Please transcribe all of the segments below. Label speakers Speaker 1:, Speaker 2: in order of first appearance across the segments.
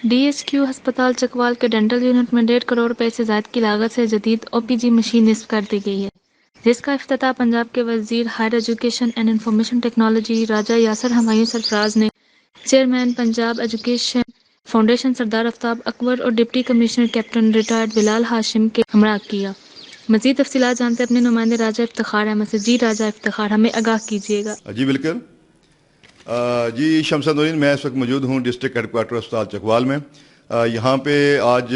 Speaker 1: D S Q ہسپتال چکوال کے dental unit میں 1.5 کروڑ سے زائد کی لاگت سے جدید او پی جی مشین نصب کر دی گئی ہے، جس کا افتتاح پنجاب کے وزیر higher education and information technology Raja Yasir Humayun Sarfraz نے chairman Punjab education foundation Sardar Aftab Akbar اور deputy commissioner captain retired Bilal Hashim کے ہمراہ کیا۔ مزید تفصیلات جانتے اپنے نمائندے راجہ افتخار احمد سے۔ جی راجہ افتخار، ہمیں آگاہ کیجیے گا۔
Speaker 2: جی بالکل۔ جی شمس نورین، میں اس وقت موجود ہوں ڈسٹرکٹ ہیڈ کوارٹر اسپتال چکوال میں۔ یہاں پہ آج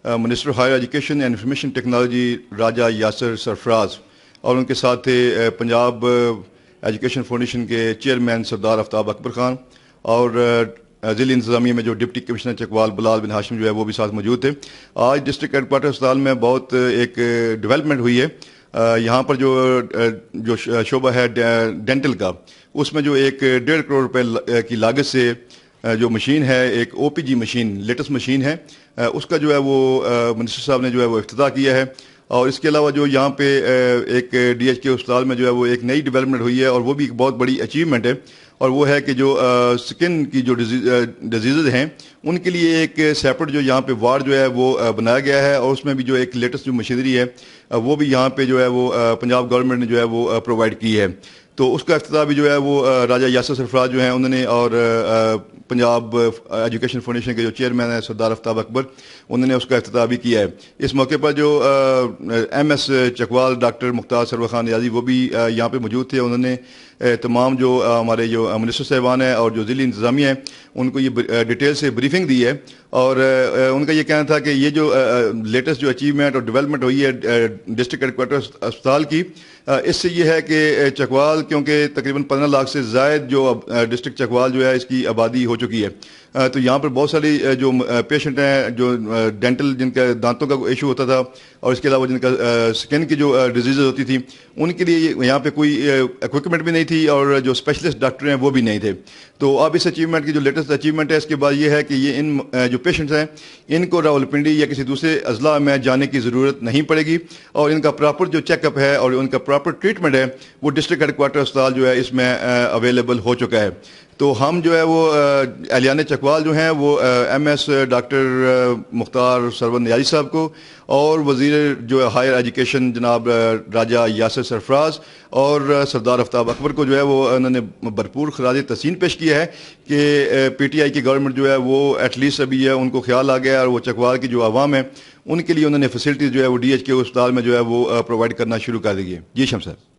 Speaker 2: minister higher education and information technology Raja Yasir Sarfraz اور ان کے ساتھ تھے پنجاب ایجوکیشن فاؤنڈیشن کے چیئرمین سردار آفتاب اکبر خان اور ضلع انتظامیہ میں جو ڈپٹی کمشنر چکوال بلال بن ہاشم جو ہے وہ بھی ساتھ موجود تھے۔ آج ڈسٹرکٹ ہیڈ کوارٹر اسپتال میں بہت ایک ڈیولپمنٹ ہوئی ہے۔ یہاں پر جو شعبہ ہے ڈینٹل کا، اس میں جو ایک 1.5 کروڑ روپے کی لاگت سے جو مشین ہے، ایک او پی جی مشین، لیٹسٹ مشین ہے، اس کا جو ہے وہ منسٹر صاحب نے جو ہے وہ افتتاح کیا ہے۔ اور اس کے علاوہ جو یہاں پہ ایک ڈی ایچ کے اسپتال میں جو ہے وہ ایک نئی ڈیولپمنٹ ہوئی ہے اور وہ بھی ایک بہت بڑی اچیومنٹ ہے، اور وہ ہے کہ جو سکن کی جو ڈیزیزز ہیں ان کے لیے ایک سیپریٹ جو یہاں پہ وارڈ جو ہے وہ بنایا گیا ہے، اور اس میں بھی جو ایک لیٹسٹ جو مشینری ہے وہ بھی یہاں پہ جو ہے وہ پنجاب گورنمنٹ نے جو ہے وہ پرووائڈ کی ہے۔ تو اس کا افتتاح بھی جو ہے وہ راجہ یاسر سرفراز جو ہیں انہوں نے، اور پنجاب ایجوکیشن فاؤنڈیشن کے جو چیئرمین ہیں سردار آفتاب اکبر، انہوں نے اس کا افتتاح بھی کیا ہے۔ اس موقع پر جو ایم ایس چکوال ڈاکٹر مختار سرور خان نیازی وہ بھی یہاں پہ موجود تھے۔ انہوں نے تمام جو ہمارے جو منسٹر صاحبان ہیں اور جو ضلع انتظامیہ ہیں ان کو یہ ڈیٹیل سے بریفنگ دی ہے، اور ان کا یہ کہنا تھا کہ یہ جو لیٹسٹ جو اچیومنٹ اور ڈیولپمنٹ ہوئی ہے ڈسٹرکٹ ہیڈ کوارٹر اسپتال کی، اس سے یہ ہے کہ چکوال، کیونکہ تقریباً 15 لاکھ سے زائد جو ڈسٹرکٹ چکوال جو ہے اس کی آبادی ہو چکی ہے، تو یہاں پر بہت ساری جو پیشنٹ ہیں جو ڈینٹل، جن کا دانتوں کا ایشو ہوتا تھا، اور اس کے علاوہ جن کا سکن کی جو ڈیزیزز ہوتی تھی، ان کے لیے یہاں پہ کوئی اکوپمنٹ بھی نہیں تھی، اور جو اسپیشلسٹ ڈاکٹر ہیں وہ بھی نہیں تھے۔ تو اب اس اچیومنٹ کی جو لیٹسٹ اچیومنٹ ہے، اس کے بعد یہ ہے کہ یہ ان جو پیشنٹس ہیں ان کو راولپنڈی یا کسی دوسرے اضلاع میں جانے کی ضرورت نہیں پڑے گی، اور ان کا پراپر جو چیک اپ ہے اور ان کا پراپر ٹریٹمنٹ ہے وہ ڈسٹرکٹ ہیڈ کوارٹر اسپتال جو ہے اس میں اویلیبل ہو چکا ہے۔ تو ہم جو ہے وہ اہلیان چکوال جو ہیں وہ ایم ایس ڈاکٹر مختار سرور نیازی صاحب کو اور وزیر جو ہائر ایجوکیشن جناب راجہ یاسر سرفراز اور سردار آفتاب اکبر کو جو ہے وہ انہوں نے بھرپور خراج تحسین پیش کیا ہے کہ پی ٹی آئی کی گورنمنٹ جو ہے وہ ایٹ لیسٹ ابھی ہے ان کو خیال آ گیا ہے، اور وہ چکوال کی جو عوام ہے ان کے لیے انہوں نے فیسلٹیز جو ہے وہ ڈی ایچ کے اسپتال میں جو ہے وہ پرووائڈ کرنا شروع کر دی ہے۔ جی شمس صاحب۔